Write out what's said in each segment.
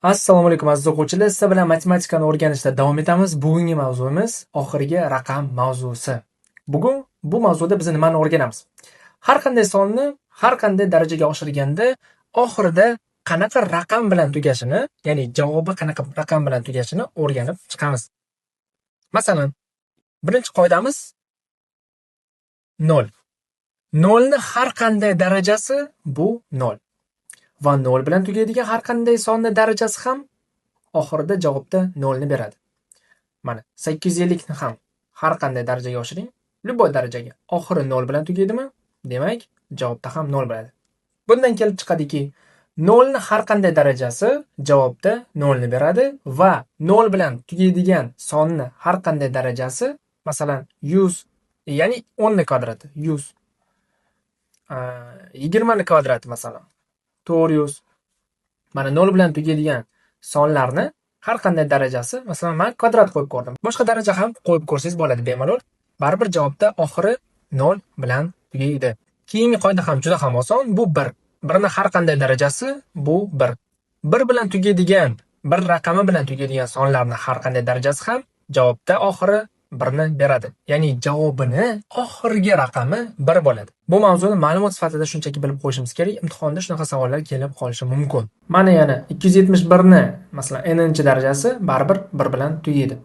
Assalomu alaykum aziz o'quvchilar, sizlar bilan matematikani o'rganishda davom etamiz. Bugungi mavzuimiz oxirgi raqam mavzusi. Bugun bu mavzuda biz nimani o'rganamiz? Har qanday sonni har qanday darajaga oshirganda oxirida qanaqa raqam bilan tugashini, ya'ni javobi qanaqa raqam bilan tugashini o'rganib chiqamiz. Masalan, birinchi qoidamiz 0. 0 ni har qanday darajasi bu 0. Va 0 bilan tugaydigan har qanday sonni darajasi ham oxirida javobda 0 ni beradi. Mana 850 ni ham har qanday darajaga oshiring, любой darajaga. Oxiri 0 bilan tugaydimi? Demak, javobda ham 0 bo'ladi. Bundan kelib chiqadiki, 0 ni har qanday darajasi javobda 0 ni beradi va 0 bilan tugaydigan sonni har qanday darajasi, masalan, 100, ya'ni 10 ni kvadrati, 100. 20 ni kvadrati masalan. 400. Mana 0 bilan tugaydigan sonlarni har qanday darajasi, masalan, men kvadrat qo'yib ko'rdim. Boshqa daraja ham qo'yib ko'rsangiz bo'ladi bemalol. Baribir javobda oxiri 0 bilan tugaydi. Keyingi qoida ham juda ham oson. Bu 1. 1 ni har qanday darajasi bu 1. 1 bilan tugaydigan, 1 raqami bilan tugaydigan sonlarni har qanday darajasi ham javobda oxiri 1 ni beradi. Ya'ni javobini oxirgi raqami 1 bo'ladi. Bu mavzuni ma'lumot sifatida shunchaki bilib qo'yishimiz kerak. Imtihonda shunaqa savollar kelib qolishi mumkin. Mana yana 271 ni, masalan, n-chi darajasi baribir 1 bilan tugaydi.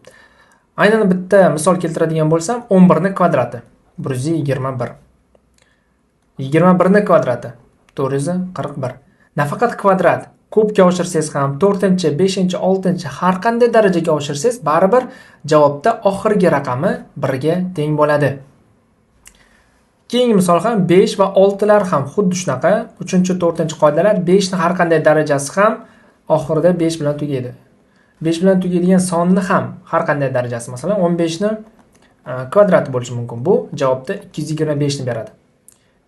Aynan bitta misol keltiradigan bo'lsam, 11 ni kvadrati 121. 21 ni kvadrati 441. Nafaqat kvadrat, kubga oshirsangiz ham 4-chi, 5-chi, 6-chi har qanday darajaga oshirsangiz, baribir javobda oxirgi raqami 1 ga teng bo'ladi. Keyingi misol ham 5 va 6 lar ham xuddi shunaqa. 3-chi, 4-chi qoidalar 5 ni har qanday darajasi ham oxirida 5 bilan tugaydi. 5 bilan tugaydigan sonni ham har qanday darajasi, masalan, 15 ni kvadrati bo'lishi mumkin. Bu javobda 225 ni beradi.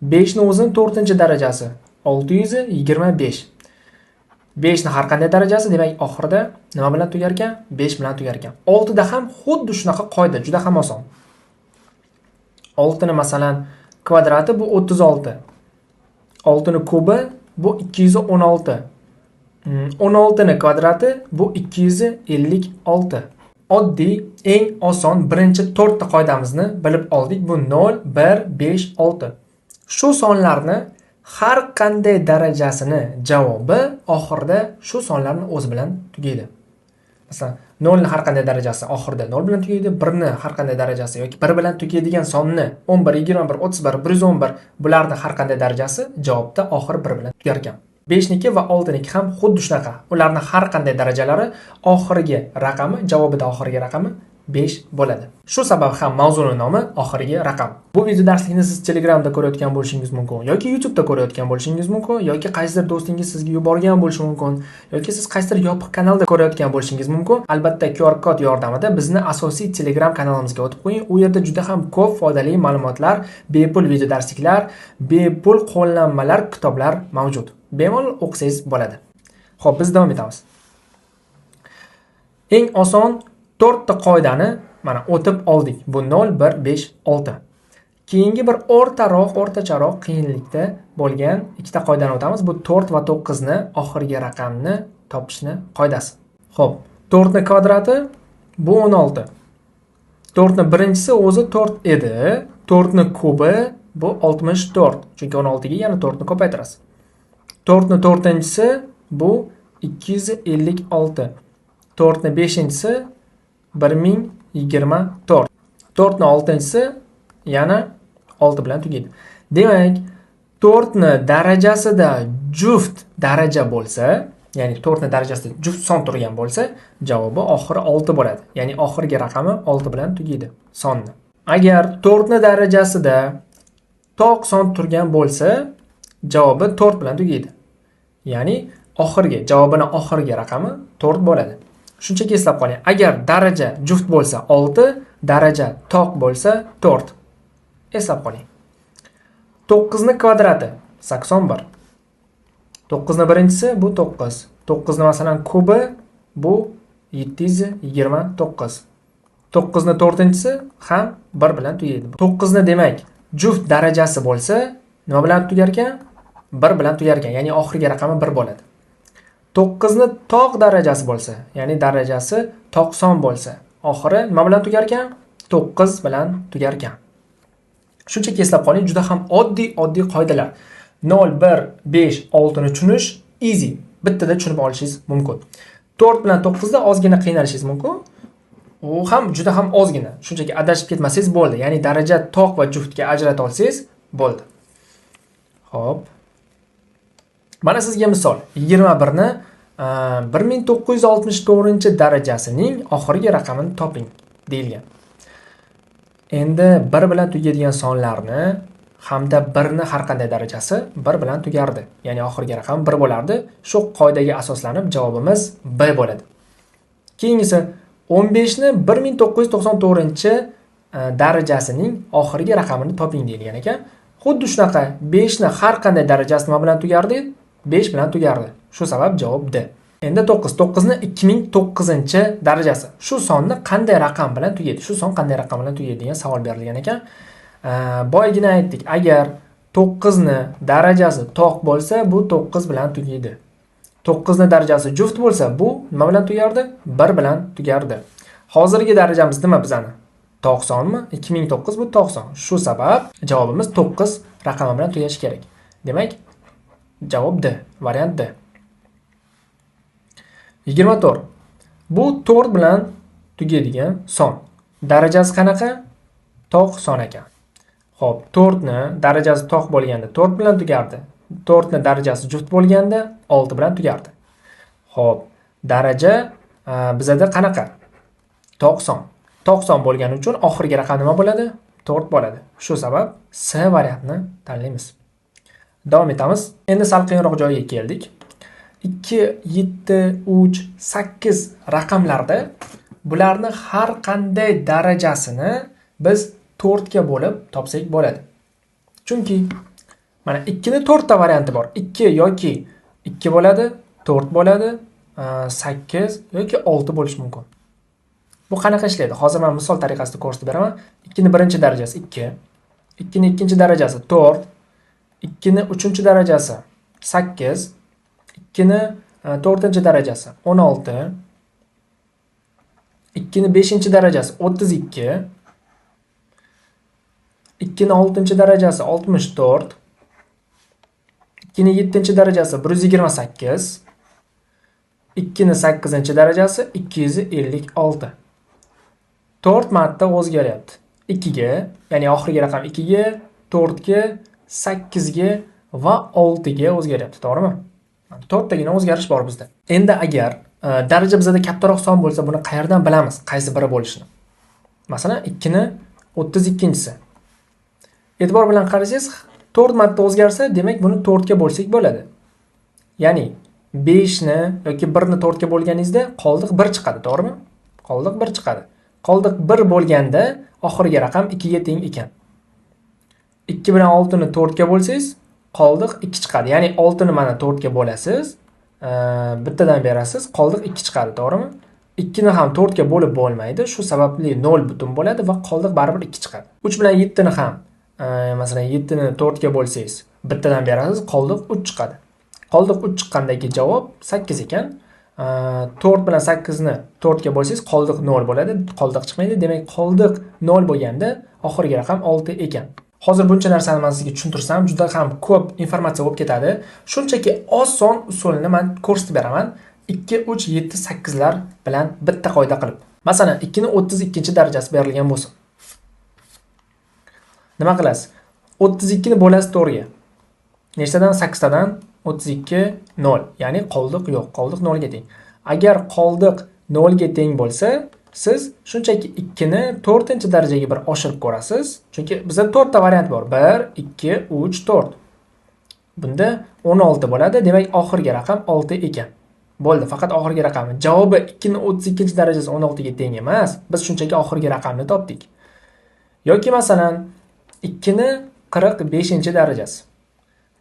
5 ni o'zining 4-chi darajasi 625. 5 ni har qanday darajasi, demak oxirida nima bilan tugar ekan? 5 bilan tugar ekan. 6 da ham xuddi shunaqa qoida, juda ham oson. 6 ni masalan kvadrati bu 36. 6 ni kubi bu 216. 16 ni kvadrati bu 256. Oddiy, eng oson birinchi 4 ta qoidamizni bilib oldik. Bu 0, 1, 5, 6. Shu sonlarni har qanday darajasini javobi oxirida shu sonlarni o'zi bilan tugaydi. Masalan, 0 ni har qanday darajasi oxirida 0 bilan tugaydi, 1 ni har qanday darajasi yoki 1 bilan tugaydigan sonni 11, 21, 31, 111 bularni har qanday darajasi javobda oxiri 1 bilan tugar ekan. 5 niki va 6 niki ham xuddi shunaqa. Ularning har qanday darajalari oxirgi raqami, javobida oxirgi raqami 5 bo'ladi. Shu sabab ham mavzuning nomi oxirgi raqam. Bu video darslikni siz Telegramda ko'rayotgan bo'lishingiz mumkin, yoki YouTube'da ko'rayotgan bo'lishingiz mumkin, yoki qaysidir do'stingiz sizga yuborgan bo'lishi mumkin, yoki siz qaysidir yopiq kanalda ko'rayotgan bo'lishingiz mumkin. Albatta, QR kod yordamida bizni asosiy Telegram kanalimizga o'tib qo'ying. U yerda juda ham ko'p foydali ma'lumotlar, bepul video darsliklar, bepul qo'llanmalar, kitoblar mavjud. Bemalol o'qisangiz bo'ladi. Xo'p, biz davom etamiz. Eng oson 4 ta qoidani mana o'tib oldik. Bu 0, 1, 5, 6. Keyingi bir o'rtacharoq qiyinlikda bo'lgan ikkita qoidani o'tamiz. Bu 4 va 9 ni oxirgi raqamni topishni qoidasi. Xo'p, 4 ni kvadrati bu 16. 4 ni birinchisi o'zi 4 edi. 4 ni kubi bu 64. Chunki 16 ga yana 4 ni ko'paytirasiz. 4 ni 4-chisi bu 256. 4 ni 5-chisi 1024. 4 ni 6-chisi yana 6 bilan tugaydi. Demak, 4 ni darajasida juft daraja bo'lsa, ya'ni 4 ni darajasida juft son turgan bo'lsa, javobi oxiri 6 bo'ladi. Ya'ni oxirgi raqami 6 bilan tugaydi sonni. Agar 4 ni darajasida toq son turgan bo'lsa, javobi 4 bilan tugaydi. Ya'ni javobining oxirgi raqami 4 bo'ladi. Shunchaki eslab qoling. Agar daraja juft bo'lsa 6, daraja toq bo'lsa 4. Eslab qoling. 9 ni kvadrati 81. 9 ni birinchisi bu 9. 9 ni masalan kubi bu 729. 9 ni 4-chisi ham 1 bilan tugaydi. 9 ni demak juft darajasi bo'lsa, nima bilan tugar ekan? 1 bilan tugar ekan. Ya'ni oxirgi raqami 1 bo'ladi. 9 ni tog' darajasi bo'lsa, ya'ni darajasi 90 bo'lsa, oxiri nima bilan tugar ekan? 9 bilan tugar ekan. Shunchaki eslab qoling, juda ham oddiy qoidalar. 0, 1, 5, 6 ni tushunish easy. Bittada tushunib olishingiz mumkin. 4 bilan 9 da ozgina qiynalishingiz mumkin. U ham juda ham ozgina. Shunchaki adashib ketmasangiz bo'ldi. Ya'ni daraja tog' va juftga ajrata olsangiz bo'ldi. Xo'p. Mana sizga misol. 21 ni 1964-darajasining oxirgi raqamini toping deyilgan. Endi 1 bilan tugaydigan sonlarni hamda 1 ni har qanday darajasi 1 bilan tugardi. Ya'ni oxirgi raqam 1 bo'lardi. Shu qoidaga asoslanib javobimiz B bo'ladi. Keyingisi 15 ni 1994-darajasining oxirgi raqamini toping deyilgan ekan. Xuddi shunaqa 5 ni har qanday darajasi nima bilan tugardi? 5 bilan tugardi. Shu sabab javob D. Endi 9 ni 2009-darajasi. Shu sonni qanday raqam bilan tugaydi? Shu son qanday raqam bilan tugaydi degan savol berilgan ekan. Boygina aytdik, agar 9 ni darajasi tog' bo'lsa, bu 9 bilan tugaydi. 9 ni darajasi juft bo'lsa, bu nima bilan tugardi? 1 bilan tugardi. Hozirgi darajamiz nima bizani? 90 mi? 2009 bu 90. Shu sabab javobimiz 9 raqami bilan tugashi kerak. Demak, javob D, variant D. 24. Bu 4 bilan tugaydigan son. Darajasi qanaqa? Tog' son ekan. Xo'p, 4 ni darajasi tog' bo'lganda 4 bilan tugardi. 4 ni darajasi juft bo'lganda 6 bilan tugardi. Xo'p, daraja bizada qanaqa? Tog' son. Tog' son bo'lgani uchun oxirgi raqam nima bo'ladi? 4 bo'ladi. Shu sabab C variantini tanlaymiz. Davom etamiz. Endi sal qiyinroq joyga keldik. 2, 7, 3, 8 raqamlarda bularni har qanday darajasini biz 4 ga bo'lib topsak bo'ladi. Chunki mana 2 ni 4 ta varianti bor. 2 yoki 2 bo'ladi, 4 bo'ladi, 8 yoki 6 bo'lishi mumkin. Bu qanaqa ishlaydi? Hozir men misol tariqasida ko'rsatib beraman. 2 ni birinchi darajasi 2, 2 ni ikkinchi darajasi 4, 2 ni uchinchi darajasi 8, 2 ni 4-chi darajasi 16, 2 ni 5-chi darajasi 32, 2 ni 6-chi darajasi 64, 2 ni 7-chi darajasi 128, 2 ni 8-chi darajasi 256. 4 marta o'zgaryapti. 2 ga, ya'ni oxirgi raqam 2 ga, 4 ga, 8 ga va 6 ga o'zgaryapti, to'g'rimi? 4 tagina o'zgarish bor bizda. Endi agar daraja bizda kattaroq son bo'lsa, buni qayerdan bilamiz? Qaysi biri bo'lishini? Masalan, 2 ni 32-chisi. E'tibor bilan qarasangiz, 4 marta o'zgarsa, demak buni 4 ga bo'lsak bo'ladi. Ya'ni 5 ni yoki 1 ni 4 ga bo'lganingizda qoldiq 1 chiqadi, to'g'rimi? Qoldiq 1 chiqadi. Qoldiq 1 bo'lganda oxirgi raqam 2 ga teng ekan. 2 bilan 6 ni 4 ga bo'lsangiz, qoldiq 2 chiqadi. Ya'ni 6 ni mana 4 ga bo'lasiz, bittadan berasiz, qoldiq 2 chiqadi, to'g'rimi? 2 ni ham 4 ga bo'lib bo'lmaydi. Shu sababli 0 butun bo'ladi va qoldiq baribir 2 chiqadi. 3 bilan 7 ni ham, masalan 7 ni 4 ga bo'lsangiz, bittadan berasiz, qoldiq 3 chiqadi. Qoldiq 3 chiqqandagi javob 8 ekan. 4 bilan 8 ni 4 ga bo'lsangiz, qoldiq 0 bo'ladi, qoldiq chiqmaydi. Demak, qoldiq 0 bo'lganda oxirgi raqam 6 ekan. Hozir buncha narsani men sizga tushuntirsam, juda ham ko'p informatsiya bo'lib ketadi. Shunchaki oson usulini men ko'rsatib beraman. 2, 3, 7, 8 lar bilan bitta qoida qilib. Masalan, 2 ni 32-darajasi berilgan bo'lsin. Nima qilasiz? 32 ni bo'lasiz 4 ga. Nechtadan? 8 tadan 32 0. Ya'ni qoldiq yo'q, qoldiq 0 ga teng. Agar qoldiq 0 ga teng bo'lsa, siz shunchaki 2 ni 4-darajaga bir oshirib ko'rasiz. Chunki bizda 4 ta variant bor. 1, 2, 3, 4. Bunda 16 bo'ladi. Demak, oxirgi raqam 6 ekan. Bo'ldi, faqat oxirgi raqami. Javobi 2 ni 32-darajasi 16 ga teng emas. Biz shunchaki oxirgi raqamni topdik. Yoki masalan 2 ni 45-darajasi.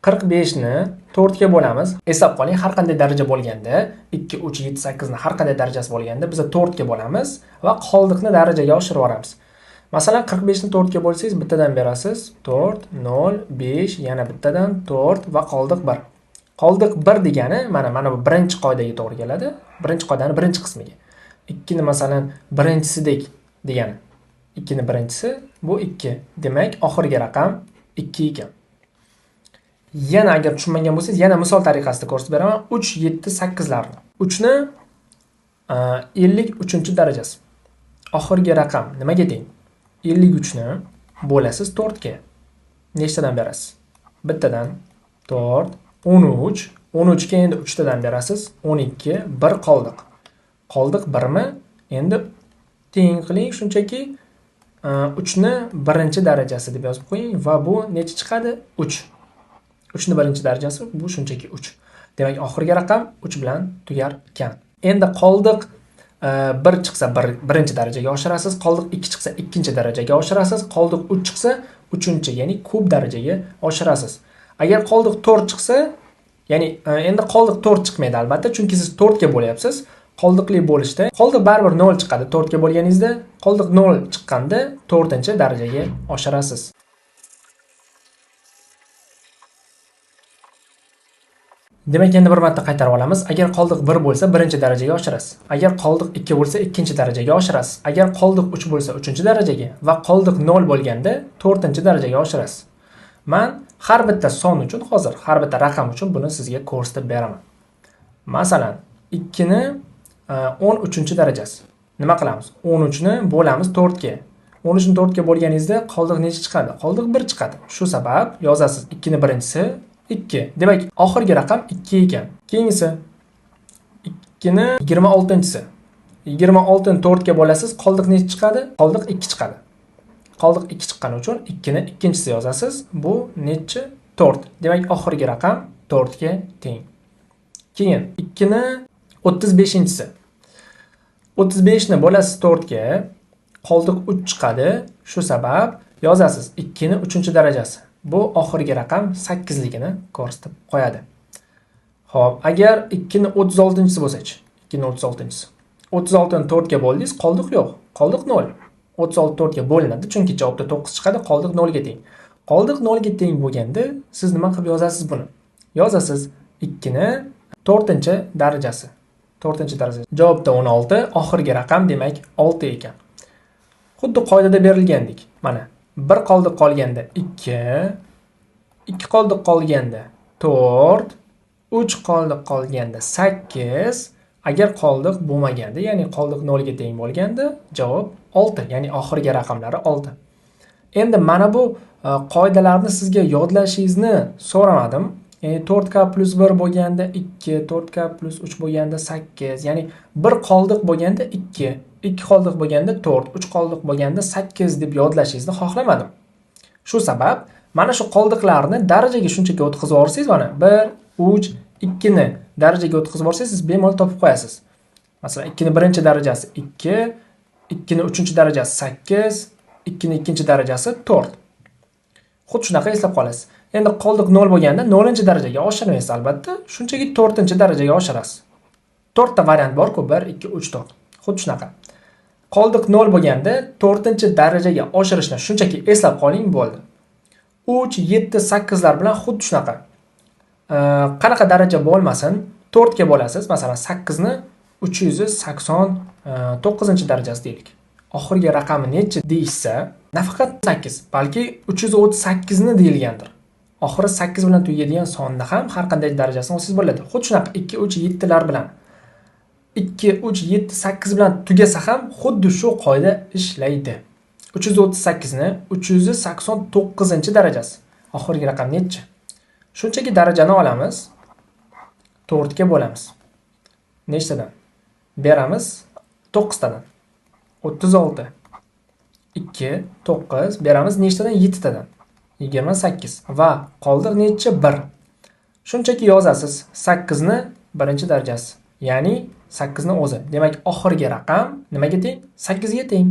45 ni 4 ga bo'lamiz. Hisob qiling, har qanday daraja bo'lganda, 2, 3, 7, 8 ni har qanday darajasi bo'lganda, biz 4 ga bo'lamiz va qoldiqni darajaga oshirib yuboramiz. Masalan, 45 ni 4 ga bo'lsangiz, bittadan berasiz. 4, 0, 5, yana bittadan 4 va qoldiq 1. Qoldiq 1 degani mana bu birinchi qoidaga to'g'ri keladi. Birinchi qoidaning birinchi qismiga. 2 ni masalan birinchisidek degani. 2 ni birinchisi bu 2. Demak, oxirgi raqam 2 ekan. Yana agar tushunmagan bo'lsangiz, yana misol tariqasida ko'rsatib beraman. 3, 7, 8 larni. 3 ni 53-darajasi. Oxirgi raqam nimaga teng? 53 ni bo'lasiz 4 ga. Nechtadan berasiz? Bittadan 4, 13. 13 ga endi 3 tadan berasiz. 12, 1 qoldiq. Qoldiq 1 mi? Endi teng qiling, shunchaki 3 ni birinchi darajasi deb yozib qo'ying va bu necha chiqadi? 3. 3 ni birinchi darajasi bu shunchaki 3. Demak, oxirgi raqam 3 bilan tugar ekan. Endi qoldiq 1 chiqsa birinchi darajaga oshirasiz, qoldiq 2 chiqsa ikkinchi darajaga oshirasiz, qoldiq 3 chiqsa uchinchi, ya'ni kub darajaga oshirasiz. Agar qoldiq 4 chiqsa, ya'ni endi qoldiq 4 chiqmaydi albatta, chunki siz 4 ga bo'lyapsiz. Qoldiqli bo'lishda qoldiq baribir 0 chiqadi. 4 ga bo'lganingizda qoldiq 0 chiqqanda 4-darajaga oshirasiz. Demak, endi bir marta qaytarib olamiz. Agar qoldiq 1 bo'lsa, birinchi darajaga oshirasiz. Agar qoldiq 2 bo'lsa, ikkinchi darajaga oshirasiz. Agar qoldiq 3 bo'lsa, 3-darajaga va qoldiq 0 bo'lganda 4-darajaga oshirasiz. Men har bitta son uchun hozir, har bitta raqam uchun buni sizga ko'rsatib beraman. Masalan, 2 ni 13-darajasi. Nima qilamiz? 13 ni bo'lamiz 4 ga. 13 ni 4 ga bo'lganingizda qoldiq necha chiqadi? Qoldiq 1 chiqadi. Shu sabab yozasiz 2 ni birinchisi 2. Demak, oxirgi raqam 2 ekan. Keyingisi 2 ni 26-chisi. 26 ni 4 ga bo'lasiz, qoldiq necha chiqadi? Qoldiq 2 chiqadi. Qoldiq 2 chiqqani uchun 2 ni ikkinchisi yozasiz. Bu necha? 4. Demak, oxirgi raqam 4 ga teng. Keyin 2 ni 35-chisi. 35 ni bo'lasiz 4 ga, qoldiq 3 chiqadi. Shu sabab yozasiz 2 ni 3-darajasi. Bu oxirgi raqam 8ligini ko'rsatib qo'yadi. Xo'p, agar 2 ni 36-chisi bo'lsa-chi? 2 ni 36-chisi. 36 ni 4 ga bo'ldingiz, qoldiq yo'q. Qoldiq 0. 36 4 ga bo'linadi, chunki javobda 9 chiqadi, qoldiq 0 ga teng. Qoldiq 0 ga teng bo'lganda siz nima qilib yozasiz buni? Yozasiz 2 ni 4-darajasi. 4-daraja. Javobda 16, oxirgi raqam demak 6 ekan. Xuddi qoidada berilgandek. Mana 1 qoldiq qolganda 2, 2 qoldiq qolganda 4, 3 qoldiq qolganda 8, agar qoldiq bo'lmaganda, ya'ni qoldiq 0 ga teng bo'lganda javob 6, ya'ni oxirgi raqamlari 6. Endi mana bu qoidalarni sizga yodlashingizni so'ramadim. 4k plus 1 bo'lganda 2, 4k plus 3 bo'lganda 8, ya'ni 1 qoldiq bo'lganda 2, 2 qoldiq bo'lganda 4, 3 qoldiq bo'lganda 8 deb yodlashingizni xohlamadim. Shu sabab mana shu qoldiqlarni darajaga shunchaki o'tkazib yuborsangiz, mana 1, 3, 2 ni darajaga o'tkazib yuborsangiz, siz bemalol topib qo'yasiz. Masalan, 2 ni birinchi darajasi 2, 2 ni 3-darajasi 8, 2 ni ikkinchi darajasi 4. Xuddi shunaqa eslab qolasiz. Endi qoldiq 0 bo'lganda 0-darajaga oshirmaysiz albatta, shunchaki 4-darajaga oshirasiz. 4 ta variant bor-ku, 1, 2, 3, 4. Xuddi shunaqa. Qoldiq 0 bo'lganda 4-darajaga oshirishni shunchaki eslab qoling, bo'ldi. 3, 7, 8 lar bilan xuddi shunaqa. Qanaqa daraja bo'lmasin, 4 ga bo'lasiz. Masalan, 8 ni 389-darajasi deylik. Oxirgi raqami necha deyishsa, nafaqat 8, balki 338 ni deyilgandir. Oxiri 8 bilan tugaydigan sonni ham har qanday darajasini olsangiz bo'ladi. Xuddi shunaqa 2, 3, 7 lar bilan 2, 3, 7, 8 bilan tugasa ham xuddi shu qoida ishlaydi. 338 ni 389-darajasi. Oxirgi raqam necha? Shunchaki darajani olamiz, 4 ga bo'lamiz. Nechtadan? Beramiz 9 tadan. 36. 2, 9 beramiz nechtadan? 7 tadan. 28 va qoldiq necha? 1. Shunchaki yozasiz 8 ni birinchi darajasi, ya'ni 8 ni o'zi. Demak, oxirgi raqam nimaga teng? 8 ga teng.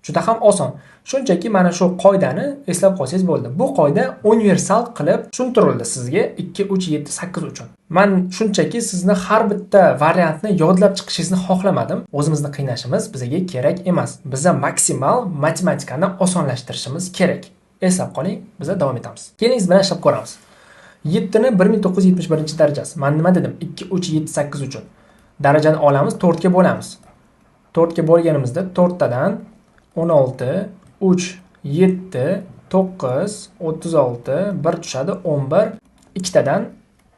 Juda ham oson. Shunchaki mana shu qoidani eslab qolsangiz bo'ldi. Bu qoida universal qilib tushuntirildi sizga 2, 3, 7, 8 uchun. Men shunchaki sizni har bitta variantni yodlab chiqishingizni xohlamadim. O'zimizni qiynashimiz bizga kerak emas. Biza maksimal matematikani osonlashtirishimiz kerak. Eslab qoling, biz davom etamiz. Kelingiz bilan ishlab ko'ramiz. 7 ni 1971-darajasi. Men nima dedim? 2, 3, 7, 8 uchun. Darajani olamiz, 4 ga bo'lamiz. 4 ga bo'lganimizda 4 tadan 16, 3, 7, 9, 36, 1 tushadi 11, 2 tadan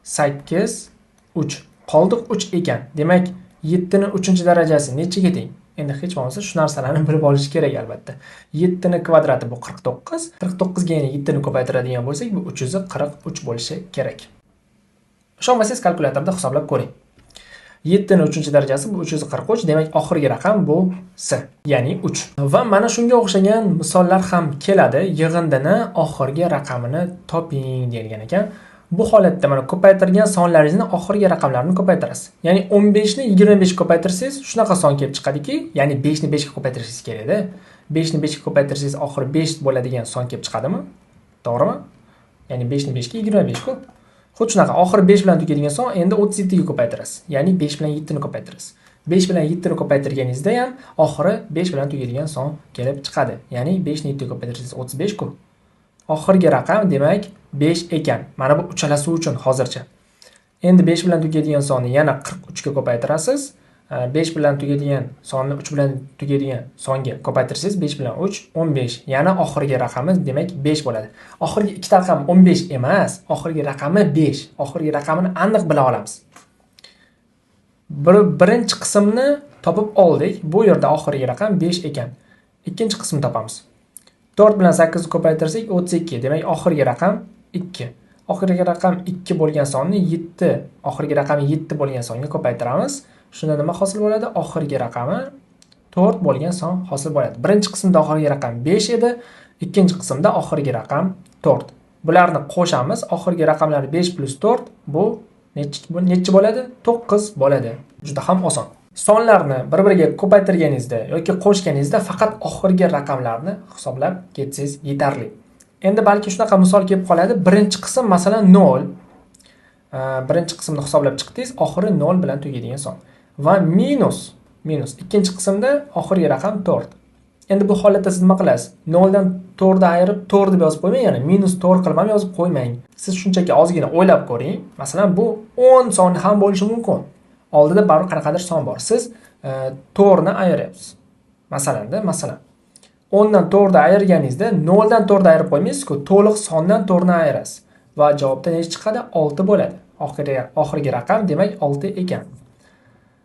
8, 3. Qoldiq 3 ekan. Demak, 7 ni 3-darajasi nechaga teng? Endi hech bo'lmasa shu narsalarni bilib olish kerak albatta. 7 ni kvadrati bu 49. 49 ga yana 7 ni ko'paytiradigan bo'lsak, bu 343 bo'lishi kerak. Ishonmasangiz kalkulyatorda hisoblab ko'ring. 7 ni 3-darajasi bu 343, demak oxirgi raqam bu S, ya'ni 3. Va mana shunga o'xshagan misollar ham keladi. Yig'indini oxirgi raqamini toping deyilgan ekan. Bu holatda mana ko'paytirgan sonlaringizni oxirgi raqamlarini ko'paytirasiz. Ya'ni 15 ni 25 ga ko'paytirsangiz shunaqa son kelib chiqadiki, ya'ni 5 ni 5 ga ko'paytirishingiz kerak-da. 5 ni 5 ga ko'paytirsangiz oxiri 5 bo'ladigan son kelib chiqadimi? To'g'rimi? Ya'ni 5 ni 5 ga 25 ku. Xuddi shunaqa oxiri 5 bilan tugaydigan son endi 37 ga ko'paytirasiz. Ya'ni 5 bilan 7 ni ko'paytirasiz. 5 bilan 7 ni ko'paytirganingizda ham oxiri 5 bilan tugaydigan son kelib chiqadi. Ya'ni 5 ni 7 ga ko'paytirsangiz 35 ku. Oxirgi raqam demak 5 ekan. Mana bu uchalasi uchun hozircha. Endi 5 bilan tugaydigan sonni yana 43 ga ko'paytirasiz. 5 bilan tugaydigan sonni 3 bilan tugaydigan songa ko'paytirsangiz 5 bilan 3 15. Yana oxirgi raqamimiz demak 5 bo'ladi. Oxirgi ikkita raqam 15 emas, oxirgi raqami 5. Oxirgi raqamini aniq bila olamiz. Birinchi qismni topib oldik. Bu yerda oxirgi raqam 5 ekan. Ikkinchi qismni topamiz. 4 bilan 8 ni ko'paytirsak 32. Demak oxirgi raqam 2. Oxirgi raqam 2 bo'lgan sonni 7, oxirgi raqami 7 bo'lgan songa ko'paytiramiz. Shunda nima hosil bo'ladi? Oxirgi raqami 4 bo'lgan son hosil bo'ladi. Birinchi qismda oxirgi raqam 5 edi, ikkinchi qismda oxirgi raqam 4. Bularni qo'shamiz. Oxirgi raqamlar 5 plus 4 bu necha bo'ladi? 9 bo'ladi. Juda ham oson. Sonlarni bir-biriga ko'paytirganingizda yoki qo'shganingizda faqat oxirgi raqamlarni hisoblab ketsangiz yetarli. Endi balki shunaqa misol kelib qoladi. Birinchi qism masalan 0. Birinchi qismni hisoblab chiqdingiz, oxiri 0 bilan tugaydigan son. Va minus. Ikkinchi qismda oxirgi raqam 4. Endi bu holatda siz nima qilasiz? 0 dan 4 ni ayirib 4 deb yozib qo'ymang, ya'ni minus 4 qilib ham yozib qo'ymang. Siz shunchaki ozgina o'ylab ko'ring. Masalan, bu 10 sonni ham bo'lishi mumkin. Oldida baribir qanaqadir son bor. Siz 4 ni ayiryapsiz. Masalan 10 dan 4 ni ayirganingizda 0 dan 4 ni ayirib qo'ymaysiz-ku, to'liq sondan 4 ni ayirasiz. Va javobda necha chiqadi? 6 bo'ladi. Oxirgi raqam demak 6 ekan.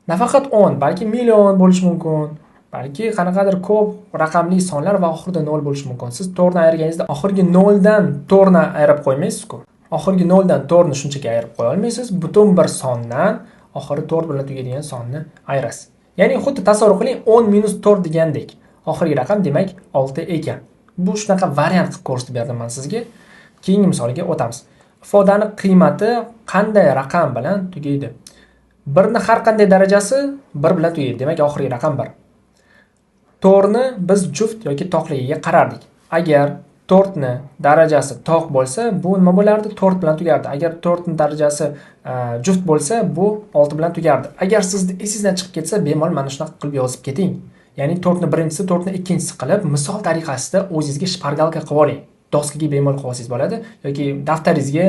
Nafaqat 10, balki million bo'lishi mumkin. Balki qanaqadir ko'p raqamli sonlar va oxirida 0 bo'lishi mumkin. Siz 4 ni ayirganingizda oxirgi 0 dan 4 ni ayirib qo'ymaysiz-ku. Oxirgi 0 dan 4 ni shunchaki ayirib qo'ya olmaysiz. Butun bir sondan oxiri 4 bilan tugaydigan sonni ayirasiz. Ya'ni xuddi tasavvur qiling 10 minus 4 degandek. Oxirgi raqam demak 6 ekan. Bu shunaqa variant qilib ko'rsatib berdim men sizga. Keyingi misolga o'tamiz. Ifodani qiymati qanday raqam bilan tugaydi? 1 ni har qanday darajasi 1 bilan tugaydi. Demak oxirgi raqam 1. 4 ni biz juft yoki toqligiga qarardik. Agar 4 ni darajasi toq bo'lsa, bu nima bo'lardi? 4 bilan tugardi. Agar 4 ni darajasi juft bo'lsa, bu 6 bilan tugardi. Agar sizni esingizdan chiqib ketsa, bemalol mana shunaqa qilib yozib keting. Ya'ni 4 ni birinchisi, 4 ni ikkinchisi qilib, misol tariqasida o'zingizga shpargalka qilib oling. Doskaga bemalol qilib olsangiz bo'ladi yoki daftaringizga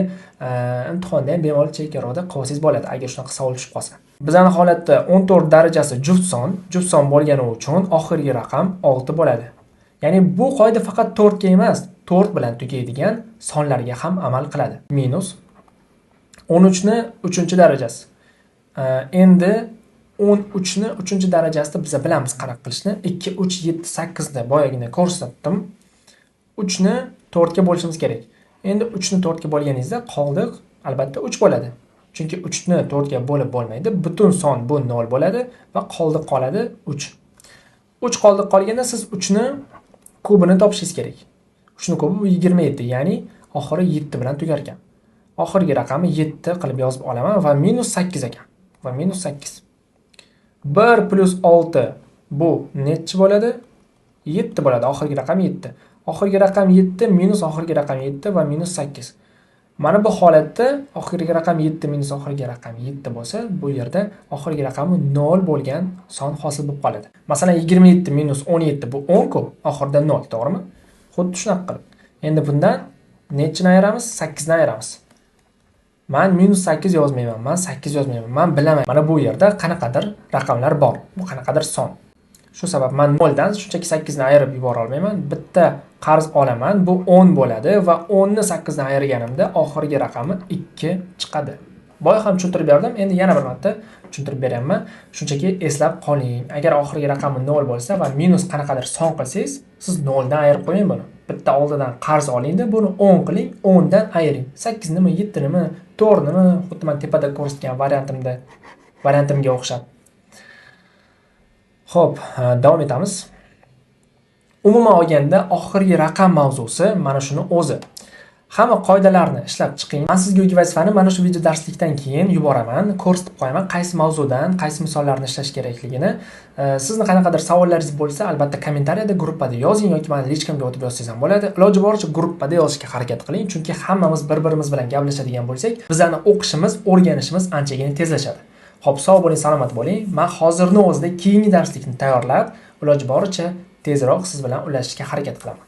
imtihonda ham bemalol chekkaroqda qilib olsangiz bo'ladi agar shunaqa savol tushib qolsa. Bizning holatda 14 darajasi juft son bo'lgani uchun oxirgi raqam 6 bo'ladi. Ya'ni bu qoida faqat 4 ga emas, 4 bilan tugaydigan sonlarga ham amal qiladi. Minus 13 ni 3-darajasi. Endi 13 ni 3-darajasida biz bilamiz qanaqa qilishni. 2, 3, 7, 8 ni boyagina ko'rsatdim. 3 ni 4 ga bo'lishimiz kerak. Endi 3 ni 4 ga bo'lganingizda qoldiq albatta 3 bo'ladi. Chunki 3 ni 4 ga bo'lib bo'lmaydi. Butun son bu 0 bo'ladi va qoldiq qoladi 3. 3 qoldiq qolganda siz 3 ni kubini topishingiz kerak. 3 ni kubi bu 27, ya'ni oxiri 7 bilan tugar ekan. Oxirgi raqamni 7 qilib yozib olaman va minus 8 ekan. Va minus 8. 1 plus 6 bu necha bo'ladi? 7 bo'ladi. Oxirgi raqam 7. Oxirgi raqam 7 minus oxirgi raqam 7 va minus 8. Mana bu holatda oxirgi raqam 7 minus oxirgi raqam 7 bo'lsa, bu yerda oxirgi raqami 0 bo'lgan son hosil bo'lib qoladi. Masalan 27 minus 17 bu 10 ku, oxirida 0, to'g'rimi? Xuddi shunaqa qilib. Endi bundan nechini ayiramiz? 8 ni ayiramiz. Man -8 yozmayman, man 8 yozmayman. Man bilaman. Mana bu yerda qanaqadir raqamlar bor. Bu qanaqadir son. Shu sabab men 0 dan shunchaki 8 ni ayirib yubora olmayman. Bitta qarz olaman, bu 10 bo'ladi va 10 ni 8 dan ayirganimda oxirgi raqami 2 chiqadi. Boya ham tushuntirib berdim. Endi yana bir marta tushuntirib beryapman. Shunchaki eslab qoling. Agar oxirgi raqami 0 bo'lsa va minus qanaqadir son qilsangiz, siz 0 dan ayirib qo'ying buni. Bitta oldidan qarz olingda, buni 10 qiling, 10 dan ayiring. 8 nimi, 7 nimi, 4 nimi, xuddi men tepada ko'rsatgan variantimga o'xshab. Xo'p, davom etamiz. Umuman olganda oxirgi raqam mavzusi mana shuni o'zi. Hamma qoidalarni ishlab chiqing. Men sizga uyga vazifani mana shu video darslikdan keyin yuboraman, ko'rsatib qo'yaman, qaysi mavzudan, qaysi misollarni ishlash kerakligini. Sizni qanaqadir savollaringiz bo'lsa, albatta kommentariyada, gruppada yozing yoki meni lichkamga o'tib yozsangiz ham bo'ladi. Iloji boricha gruppada yozishga harakat qiling, chunki hammamiz bir-birimiz bilan gaplashadigan bo'lsak, bizlarni o'qishimiz, o'rganishimiz anchagina tezlashadi. Xo'p, sog' bo'ling, salomat bo'ling. Men hozirning o'zida keyingi darslikni tayyorlab, iloji boricha tezroq siz bilan ulashishga harakat qilaman.